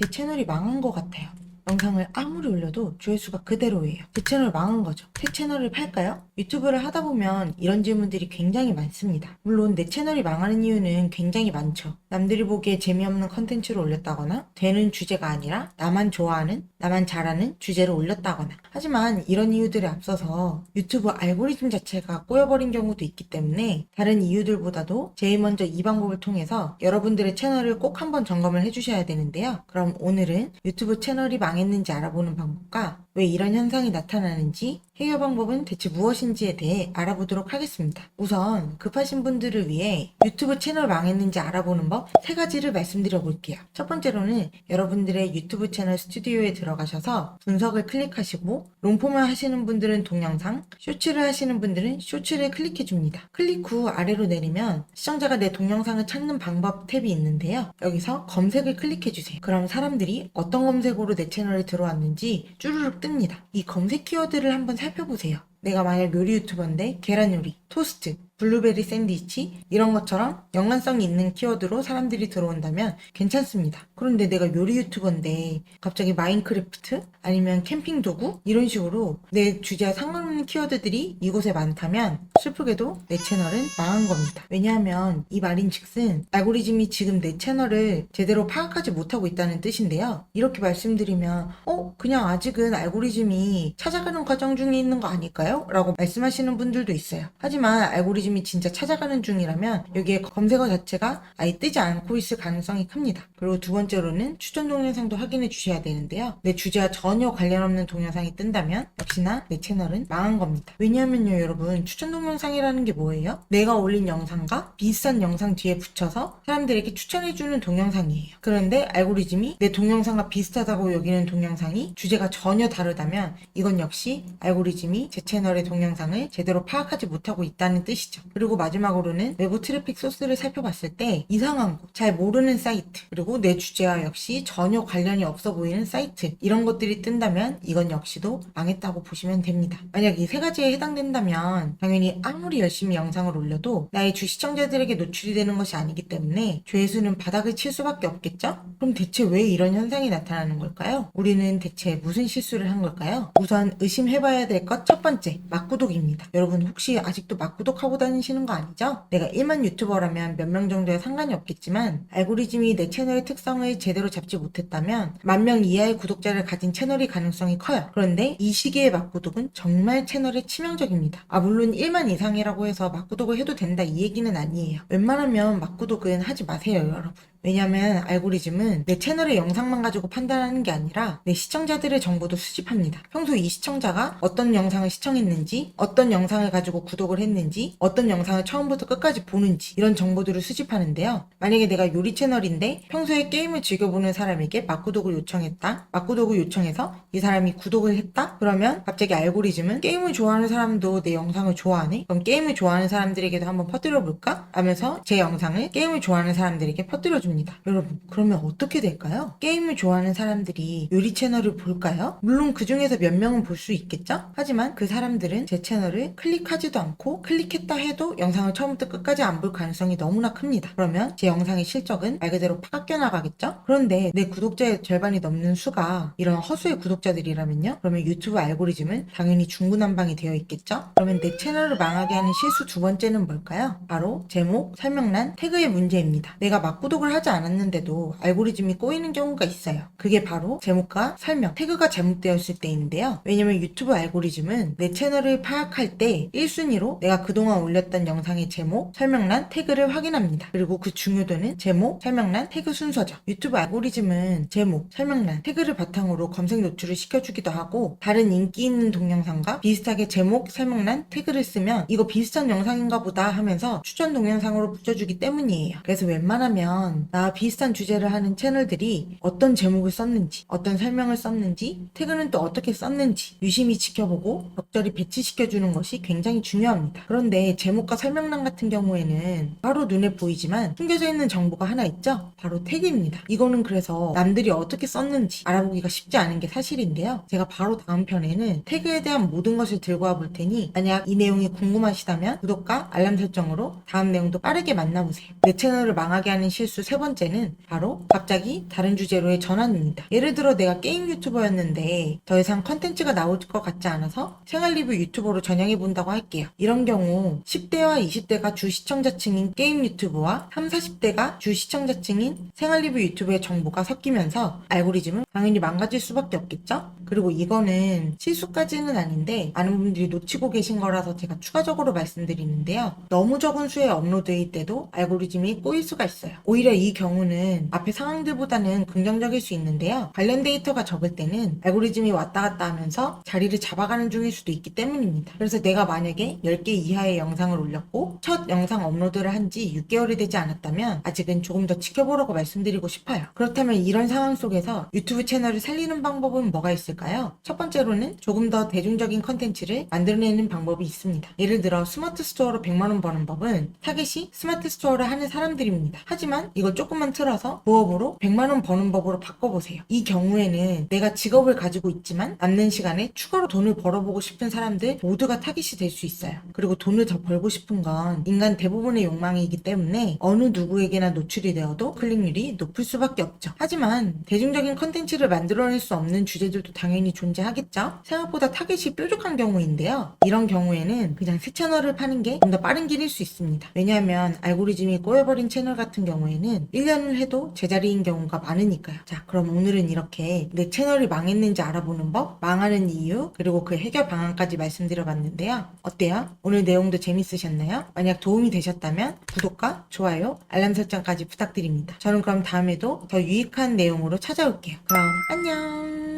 제 채널이 망한 것 같아요. 영상을 아무리 올려도 조회수가 그대로예요. 제 채널 망한 거죠. 새 채널을 팔까요? 유튜브를 하다 보면 이런 질문들이 굉장히 많습니다. 물론 내 채널이 망하는 이유는 굉장히 많죠. 남들이 보기에 재미없는 컨텐츠를 올렸다거나 되는 주제가 아니라 나만 좋아하는, 나만 잘하는 주제를 올렸다거나. 하지만 이런 이유들에 앞서서 유튜브 알고리즘 자체가 꼬여버린 경우도 있기 때문에 다른 이유들보다도 제일 먼저 이 방법을 통해서 여러분들의 채널을 꼭 한번 점검을 해주셔야 되는데요. 그럼 오늘은 유튜브 채널이 망했는지 알아보는 방법과 왜 이런 현상이 나타나는지, 해결 방법은 대체 무엇인지에 대해 알아보도록 하겠습니다. 우선 급하신 분들을 위해 유튜브 채널 망했는지 알아보는 법 3가지를 말씀드려 볼게요. 첫 번째로는 여러분들의 유튜브 채널 스튜디오에 들어가셔서 분석을 클릭하시고, 롱폼을 하시는 분들은 동영상, 쇼츠를 하시는 분들은 쇼츠를 클릭해 줍니다. 클릭 후 아래로 내리면 시청자가 내 동영상을 찾는 방법 탭이 있는데요. 여기서 검색을 클릭해 주세요. 그럼 사람들이 어떤 검색어로 내 채널에 들어왔는지 쭈루룩 뜹니다. 이 검색 키워드를 한번 살펴보세요. 내가 만약 요리 유튜버인데 계란 요리, 토스트, 블루베리 샌드위치 이런 것처럼 연관성이 있는 키워드로 사람들이 들어온다면 괜찮습니다. 그런데 내가 요리 유튜버인데 갑자기 마인크래프트 아니면 캠핑 도구 이런 식으로 내 주제와 상관없는 키워드들이 이곳에 많다면 슬프게도 내 채널은 망한 겁니다. 왜냐하면 이 말인즉슨 알고리즘이 지금 내 채널을 제대로 파악하지 못하고 있다는 뜻인데요. 이렇게 말씀드리면 그냥 아직은 알고리즘이 찾아가는 과정 중에 있는 거 아닐까요? 라고 말씀하시는 분들도 있어요. 하지만 알고리즘이 진짜 찾아가는 중이라면 여기에 검색어 자체가 아예 뜨지 않고 있을 가능성이 큽니다. 그리고 두 번째로는 추천 동영상도 확인해 주셔야 되는데요. 내 주제와 전혀 관련 없는 동영상이 뜬다면 역시나 내 채널은 망한 겁니다. 왜냐하면요 여러분, 추천 동영상이라는 게 뭐예요? 내가 올린 영상과 비슷한 영상 뒤에 붙여서 사람들에게 추천해주는 동영상이에요. 그런데 알고리즘이 내 동영상과 비슷하다고 여기는 동영상이 주제가 전혀 다르다면 이건 역시 알고리즘이 제 채널의 동영상을 제대로 파악하지 못하고 있다는 뜻이죠. 그리고 마지막으로는 외부 트래픽 소스를 살펴봤을 때 이상한 곳, 잘 모르는 사이트, 그리고 내 주제와 역시 전혀 관련이 없어 보이는 사이트 이런 것들이 뜬다면 이건 역시도 망했다고 보시면 됩니다. 만약 이 3가지에 해당된다면 당연히 아무리 열심히 영상을 올려도 나의 주 시청자들에게 노출이 되는 것이 아니기 때문에 조회수는 바닥을 칠 수밖에 없겠죠? 그럼 대체 왜 이런 현상이 나타나는 걸까요? 우리는 대체 무슨 실수를 한 걸까요? 우선 의심해봐야 될 것 첫 번째, 막구독입니다. 여러분 혹시 아직도 막구독하고 다니시는 거 아니죠? 내가 1만 유튜버라면 몇 명 정도에 상관이 없겠지만 알고리즘이 내 채널의 특성을 제대로 잡지 못했다면 10,000명 이하의 구독자를 가진 채널이 가능성이 커요. 그런데 이 시기의 막구독은 정말 채널에 치명적입니다. 물론 1만 이상이라고 해서 막구독을 해도 된다 이 얘기는 아니에요. 웬만하면 막구독은 하지 마세요 여러분. 왜냐면 알고리즘은 내 채널의 영상만 가지고 판단하는 게 아니라 내 시청자들의 정보도 수집합니다. 평소 이 시청자가 어떤 영상을 시청했는지, 어떤 영상을 가지고 구독을 했는지, 어떤 영상을 처음부터 끝까지 보는지 이런 정보들을 수집하는데요. 만약에 내가 요리 채널인데 평소에 게임을 즐겨보는 사람에게 막구독을 요청했다. 막구독을 요청해서 이 사람이 구독을 했다? 그러면 갑자기 알고리즘은 게임을 좋아하는 사람도 내 영상을 좋아하네? 그럼 게임을 좋아하는 사람들에게도 한번 퍼뜨려볼까? 하면서 제 영상을 게임을 좋아하는 사람들에게 퍼뜨려줍니다. 여러분 그러면 어떻게 될까요? 게임을 좋아하는 사람들이 요리 채널을 볼까요? 물론 그 중에서 몇 명은 볼 수 있겠죠? 하지만 그 사람들은 제 채널을 클릭하지도 않고 클릭했다 해도 영상을 처음부터 끝까지 안 볼 가능성이 너무나 큽니다. 그러면 제 영상의 실적은 말 그대로 파깎여 나가겠죠? 그런데 내 구독자의 절반이 넘는 수가 이런 허수의 구독자들이라면요? 그러면 유튜브 알고리즘은 당연히 중구난방이 되어 있겠죠? 그러면 내 채널을 망하게 하는 실수 두 번째는 뭘까요? 바로 제목, 설명란, 태그의 문제입니다. 내가 막구독을 하지 않았는데도 알고리즘이 꼬이는 경우가 있어요. 그게 바로 제목과 설명, 태그가 잘못되었을 때인데요. 왜냐면 유튜브 알고리즘은 내 채널을 파악할 때 1순위로 내가 그동안 올렸던 영상의 제목, 설명란, 태그를 확인합니다. 그리고 그 중요도는 제목, 설명란, 태그 순서죠. 유튜브 알고리즘은 제목, 설명란, 태그를 바탕으로 검색 노출을 시켜주기도 하고 다른 인기 있는 동영상과 비슷하게 제목, 설명란, 태그를 쓰면 이거 비슷한 영상인가 보다 하면서 추천 동영상으로 붙여주기 때문이에요. 그래서 웬만하면 나와 비슷한 주제를 하는 채널들이 어떤 제목을 썼는지, 어떤 설명을 썼는지, 태그는 또 어떻게 썼는지 유심히 지켜보고 적절히 배치시켜주는 것이 굉장히 중요합니다. 그런데 제목과 설명란 같은 경우에는 바로 눈에 보이지만 숨겨져 있는 정보가 하나 있죠? 바로 태그입니다. 이거는 그래서 남들이 어떻게 썼는지 알아보기가 쉽지 않은 게 사실인데요. 제가 바로 다음 편에는 태그에 대한 모든 것을 들고 와볼 테니 만약 이 내용이 궁금하시다면 구독과 알람 설정으로 다음 내용도 빠르게 만나보세요. 내 채널을 망하게 하는 실수 3 세 번째는 바로 갑자기 다른 주제로의 전환입니다. 예를 들어 내가 게임 유튜버였는데 더 이상 컨텐츠가 나올 것 같지 않아서 생활 리뷰 유튜버로 전향해본다고 할게요. 이런 경우 10대와 20대가 주 시청자층인 게임 유튜브와 30, 40대가 주 시청자층인 생활 리뷰 유튜브의 정보가 섞이면서 알고리즘은 당연히 망가질 수밖에 없겠죠? 그리고 이거는 실수까지는 아닌데 많은 분들이 놓치고 계신 거라서 제가 추가적으로 말씀드리는데요. 너무 적은 수의 업로드일 때도 알고리즘이 꼬일 수가 있어요. 오히려 이 경우는 앞의 상황들보다는 긍정적일 수 있는데요. 관련 데이터가 적을 때는 알고리즘이 왔다 갔다 하면서 자리를 잡아가는 중일 수도 있기 때문입니다. 그래서 내가 만약에 10개 이하의 영상을 올렸고 첫 영상 업로드를 한 지 6개월이 되지 않았다면 아직은 조금 더 지켜보라고 말씀드리고 싶어요. 그렇다면 이런 상황 속에서 유튜브 채널을 살리는 방법은 뭐가 있을까요? 첫 번째로는 조금 더 대중적인 컨텐츠를 만들어내는 방법이 있습니다. 예를 들어 스마트 스토어로 100만원 버는 법은 타겟이 스마트 스토어를 하는 사람들입니다. 하지만 이걸 조금만 틀어서 부업으로 100만원 버는 법으로 바꿔보세요. 이 경우에는 내가 직업을 가지고 있지만 남는 시간에 추가로 돈을 벌어보고 싶은 사람들 모두가 타깃이 될 수 있어요. 그리고 돈을 더 벌고 싶은 건 인간 대부분의 욕망이기 때문에 어느 누구에게나 노출이 되어도 클릭률이 높을 수밖에 없죠. 하지만 대중적인 컨텐츠를 만들어낼 수 없는 주제들도 당연히 존재하겠죠. 생각보다 타겟이 뾰족한 경우인데요. 이런 경우에는 그냥 새 채널을 파는 게 좀 더 빠른 길일 수 있습니다. 왜냐하면 알고리즘이 꼬여버린 채널 같은 경우에는 1년을 해도 제자리인 경우가 많으니까요. 자, 그럼 오늘은 이렇게 내 채널이 망했는지 알아보는 법, 망하는 이유, 그리고 그 해결 방안까지 말씀드려봤는데요. 어때요? 오늘 내용도 재밌으셨나요? 만약 도움이 되셨다면 구독과 좋아요, 알람 설정까지 부탁드립니다. 저는 그럼 다음에도 더 유익한 내용으로 찾아올게요. 그럼 안녕!